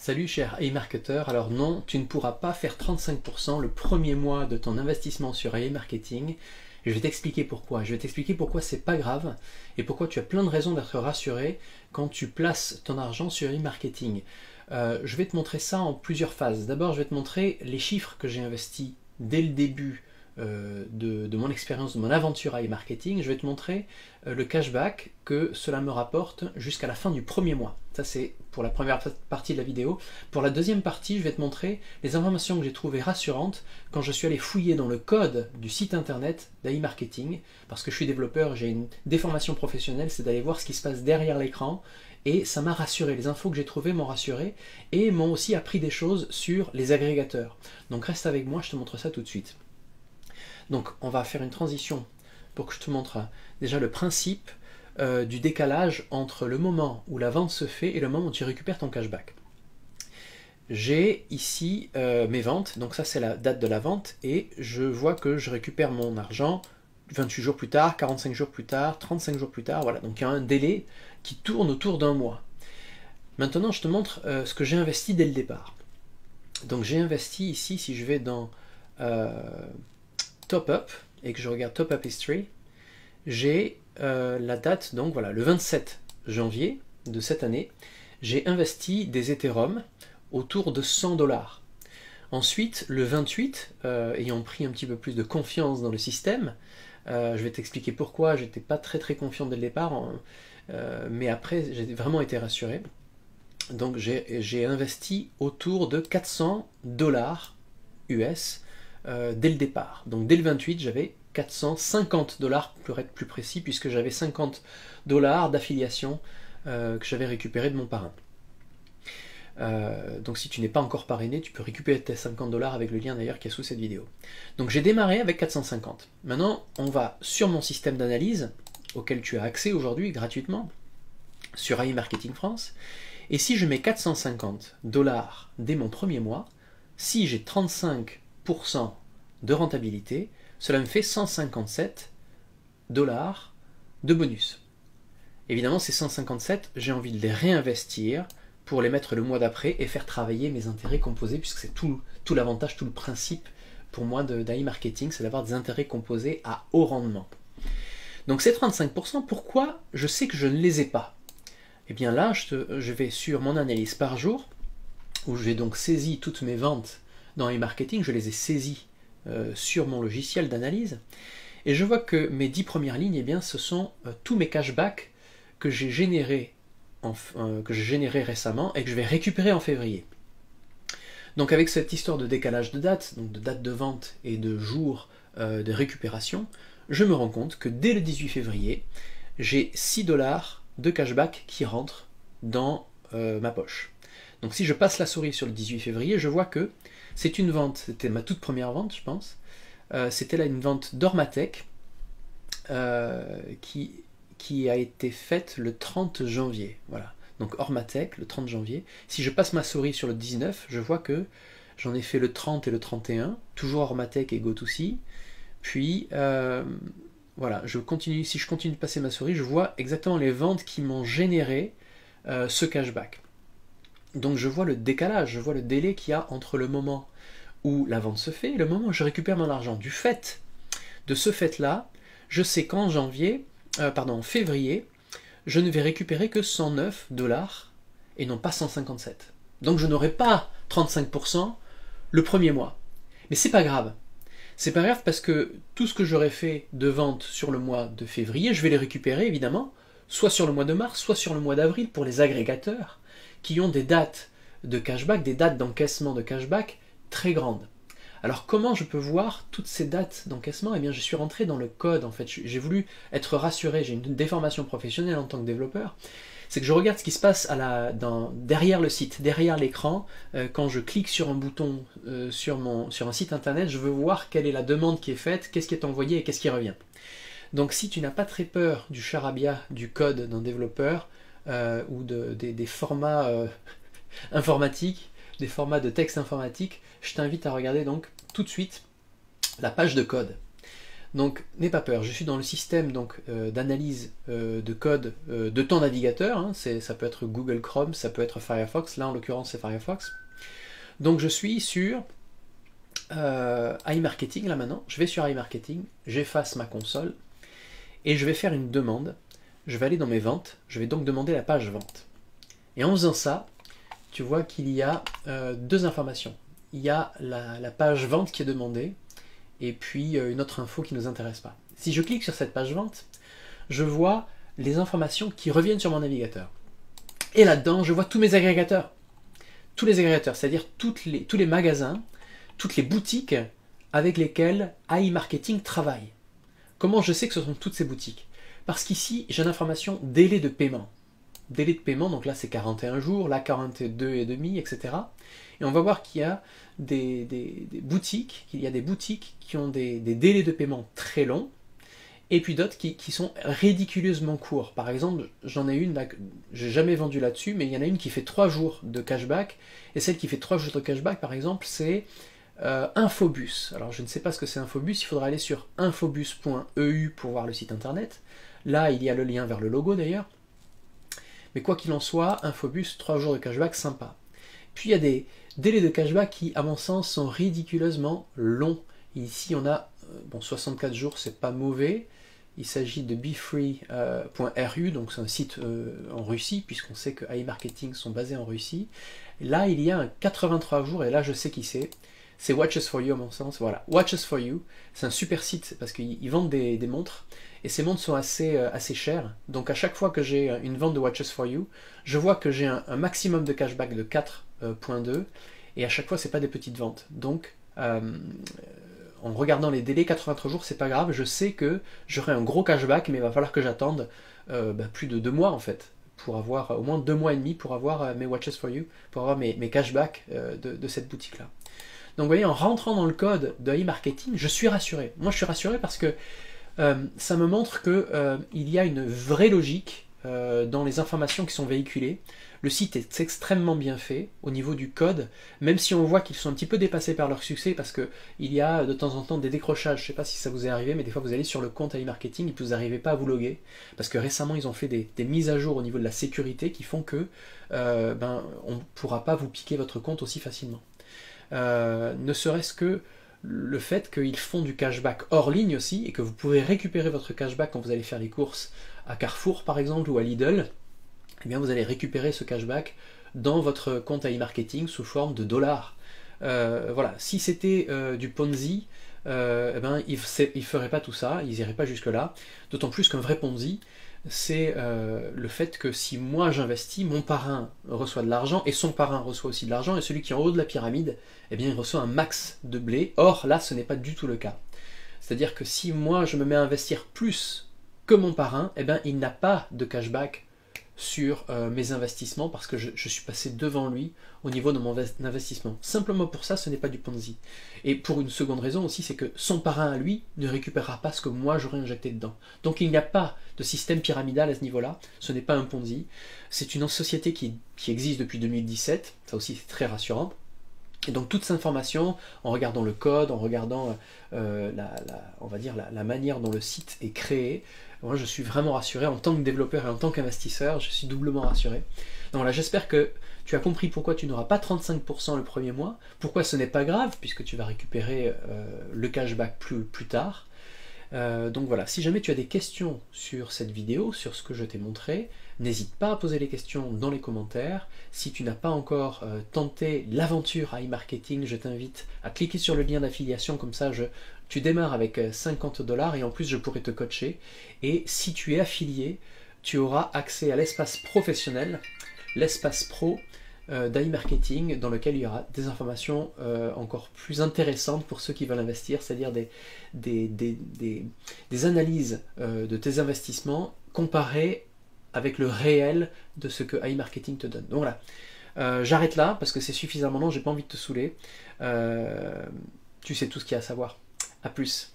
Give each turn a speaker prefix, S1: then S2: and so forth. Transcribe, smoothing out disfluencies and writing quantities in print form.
S1: Salut cher e-marketer, alors non, tu ne pourras pas faire 35% le premier mois de ton investissement sur e-marketing. Je vais t'expliquer pourquoi. Je vais t'expliquer pourquoi c'est pas grave et pourquoi tu as plein de raisons d'être rassuré quand tu places ton argent sur e-marketing. Je vais te montrer ça en plusieurs phases. D'abord, je vais te montrer les chiffres que j'ai investis dès le début de mon expérience, de mon aventure à e-marketing. Je vais te montrer le cashback que cela me rapporte jusqu'à la fin du premier mois. Ça, c'est pour la première partie de la vidéo. Pour la deuxième partie, je vais te montrer les informations que j'ai trouvées rassurantes quand je suis allé fouiller dans le code du site internet d'e-marketing, parce que je suis développeur, j'ai des formations professionnelles, c'est d'aller voir ce qui se passe derrière l'écran, et ça m'a rassuré. Les infos que j'ai trouvées m'ont rassuré et m'ont aussi appris des choses sur les agrégateurs. Donc reste avec moi, je te montre ça tout de suite. Donc on va faire une transition pour que je te montre déjà le principe du décalage entre le moment où la vente se fait et le moment où tu récupères ton cashback. J'ai ici mes ventes, donc ça c'est la date de la vente, et je vois que je récupère mon argent 28 jours plus tard, 45 jours plus tard, 35 jours plus tard, voilà, donc il y a un délai qui tourne autour d'un mois. Maintenant je te montre ce que j'ai investi dès le départ. Donc j'ai investi ici, si je vais dans Top Up et que je regarde Top Up History, j'ai la date, donc voilà, le 27 janvier de cette année, j'ai investi des Ethereum autour de 100 $. Ensuite, le 28, ayant pris un petit peu plus de confiance dans le système, je vais t'expliquer pourquoi, j'étais pas très confiant dès le départ, mais après j'ai vraiment été rassuré. Donc j'ai investi autour de 400 $ US dès le départ. Donc dès le 28, j'avais 450 $ pour être plus précis, puisque j'avais 50 $ d'affiliation que j'avais récupéré de mon parrain. Donc si tu n'es pas encore parrainé, tu peux récupérer tes 50 $ avec le lien d'ailleurs qui est sous cette vidéo. Donc j'ai démarré avec 450. Maintenant, on va sur mon système d'analyse, auquel tu as accès aujourd'hui gratuitement, sur e-marketing France, et si je mets 450 $ dès mon premier mois, si j'ai 35% de rentabilité, cela me fait 157 $ de bonus. Évidemment, ces 157, j'ai envie de les réinvestir pour les mettre le mois d'après et faire travailler mes intérêts composés, puisque c'est tout l'avantage, tout le principe pour moi d'e-marketing, c'est d'avoir des intérêts composés à haut rendement. Donc ces 35%, pourquoi je sais que je ne les ai pas? Eh bien là, je vais sur mon analyse par jour, où j'ai donc saisi toutes mes ventes dans e-marketing, je les ai saisies sur mon logiciel d'analyse, et je vois que mes 10 premières lignes, eh bien, ce sont tous mes cashbacks que j'ai générés récemment et que je vais récupérer en février. Donc avec cette histoire de décalage de date, donc de date de vente et de jour de récupération, je me rends compte que dès le 18 février, j'ai 6 $ de cashback qui rentrent dans ma poche. Donc si je passe la souris sur le 18 février, je vois que c'est une vente, c'était ma toute première vente je pense, c'était là une vente d'Ormatech qui a été faite le 30 janvier. Voilà. Donc Ormatech, le 30 janvier. Si je passe ma souris sur le 19, je vois que j'en ai fait le 30 et le 31, toujours Ormatech et GoToSee. Puis, voilà, si je continue de passer ma souris, je vois exactement les ventes qui m'ont généré ce cashback. Donc je vois le décalage, je vois le délai qu'il y a entre le moment où la vente se fait et le moment où je récupère mon argent. Du fait de ce fait-là, je sais qu'en en février, je ne vais récupérer que 109 $ et non pas 157. Donc je n'aurai pas 35% le premier mois. Mais c'est pas grave. C'est pas grave parce que tout ce que j'aurais fait de vente sur le mois de février, je vais les récupérer évidemment, soit sur le mois de mars, soit sur le mois d'avril pour les agrégateurs qui ont des dates de cashback, des dates d'encaissement de cashback très grandes. Alors comment je peux voir toutes ces dates d'encaissement? Eh bien je suis rentré dans le code en fait, j'ai voulu être rassuré, j'ai une déformation professionnelle en tant que développeur, c'est que je regarde ce qui se passe derrière le site, derrière l'écran, quand je clique sur un bouton sur un site internet, je veux voir quelle est la demande qui est faite, qu'est-ce qui est envoyé et qu'est-ce qui revient. Donc si tu n'as pas très peur du charabia du code d'un développeur ou des formats informatiques, des formats de texte informatique, je t'invite à regarder donc tout de suite la page de code. Donc n'aie pas peur, je suis dans le système d'analyse de code de ton navigateur, hein. Ça peut être Google Chrome, ça peut être Firefox, là en l'occurrence c'est Firefox. Donc je suis sur iMarketing là maintenant, je vais sur iMarketing, j'efface ma console et je vais faire une demande. Je vais aller dans mes ventes, je vais donc demander la page vente. Et en faisant ça, tu vois qu'il y a deux informations. Il y a la page vente qui est demandée, et puis une autre info qui ne nous intéresse pas. Si je clique sur cette page vente, je vois les informations qui reviennent sur mon navigateur. Et là-dedans, je vois tous mes agrégateurs. Tous les agrégateurs, c'est-à-dire tous les magasins, toutes les boutiques avec lesquelles iMarketing travaille. Comment je sais que ce sont toutes ces boutiques? Parce qu'ici, j'ai l'information délai de paiement. Délai de paiement, donc là c'est 41 jours, là 42 et demi, etc. Et on va voir qu'il y a des boutiques qui ont des délais de paiement très longs, et puis d'autres qui sont ridiculeusement courts. Par exemple, j'en ai une, là, j'ai jamais vendu là-dessus, mais il y en a une qui fait 3 jours de cashback, et celle qui fait 3 jours de cashback, par exemple, c'est Infobus. Alors je ne sais pas ce que c'est Infobus, il faudra aller sur infobus.eu pour voir le site internet. Là, il y a le lien vers le logo d'ailleurs. Mais quoi qu'il en soit, Infobus, 3 jours de cashback, sympa. Puis il y a des délais de cashback qui, à mon sens, sont ridiculeusement longs. Ici, on a 64 jours, c'est pas mauvais. Il s'agit de befree.ru, donc c'est un site en Russie, puisqu'on sait que iMarketing sont basés en Russie. Là, il y a un 83 jours, et là, je sais qui c'est. C'est Watches for You, à mon sens. Voilà, Watches for You, c'est un super site, parce qu'ils vendent des montres, et ces montres sont assez chères. Donc à chaque fois que j'ai une vente de Watches for You, je vois que j'ai un maximum de cashback de 4.2, et à chaque fois, c'est pas des petites ventes. Donc, en regardant les délais, 83 jours, c'est pas grave, je sais que j'aurai un gros cashback, mais il va falloir que j'attende plus de 2 mois en fait, pour avoir au moins 2 mois et demi pour avoir mes Watches for You, pour avoir mes cashbacks de cette boutique-là. Donc vous voyez, en rentrant dans le code de iMarketing, je suis rassuré. Moi je suis rassuré parce que ça me montre qu'il y a une vraie logique dans les informations qui sont véhiculées. Le site est extrêmement bien fait au niveau du code, même si on voit qu'ils sont un petit peu dépassés par leur succès, parce qu'il y a de temps en temps des décrochages. Je ne sais pas si ça vous est arrivé, mais des fois vous allez sur le compte iMarketing et vous n'arrivez pas à vous loguer, parce que récemment ils ont fait des mises à jour au niveau de la sécurité qui font que on ne pourra pas vous piquer votre compte aussi facilement. Ne serait-ce que le fait qu'ils font du cashback hors ligne aussi, et que vous pouvez récupérer votre cashback quand vous allez faire les courses à Carrefour par exemple, ou à Lidl, eh bien vous allez récupérer ce cashback dans votre compte iMarketing sous forme de dollars. Voilà, si c'était du Ponzi, eh ben, ils ne feraient pas tout ça, ils n'iraient pas jusque-là, d'autant plus qu'un vrai Ponzi, c'est le fait que si moi j'investis, mon parrain reçoit de l'argent, et son parrain reçoit aussi de l'argent, et celui qui est en haut de la pyramide, eh bien il reçoit un max de blé. Or là, ce n'est pas du tout le cas. C'est-à-dire que si moi je me mets à investir plus que mon parrain, eh bien il n'a pas de cashback sur mes investissements, parce que je suis passé devant lui au niveau de mon investissement. Simplement pour ça, ce n'est pas du Ponzi. Et pour une seconde raison aussi, c'est que son parrain à lui ne récupérera pas ce que moi j'aurais injecté dedans. Donc il n'y a pas de système pyramidal à ce niveau-là, ce n'est pas un Ponzi. C'est une société qui existe depuis 2017, ça aussi c'est très rassurant. Et donc toute cette information, en regardant le code, en regardant on va dire la manière dont le site est créé, moi je suis vraiment rassuré en tant que développeur et en tant qu'investisseur, je suis doublement rassuré. Donc voilà, j'espère que tu as compris pourquoi tu n'auras pas 35% le premier mois, pourquoi ce n'est pas grave, puisque tu vas récupérer le cashback plus tard. Donc voilà, si jamais tu as des questions sur cette vidéo, sur ce que je t'ai montré, n'hésite pas à poser les questions dans les commentaires. Si tu n'as pas encore tenté l'aventure iMarketing, je t'invite à cliquer sur le lien d'affiliation, comme ça tu démarres avec 50 $ et en plus je pourrai te coacher. Et si tu es affilié, tu auras accès à l'espace professionnel, l'espace pro d'iMarketing, dans lequel il y aura des informations encore plus intéressantes pour ceux qui veulent investir, c'est-à-dire des analyses de tes investissements comparées avec le réel de ce que iMarketing te donne. Donc voilà, j'arrête là parce que c'est suffisamment long, j'ai pas envie de te saouler. Tu sais tout ce qu'il y a à savoir. A plus.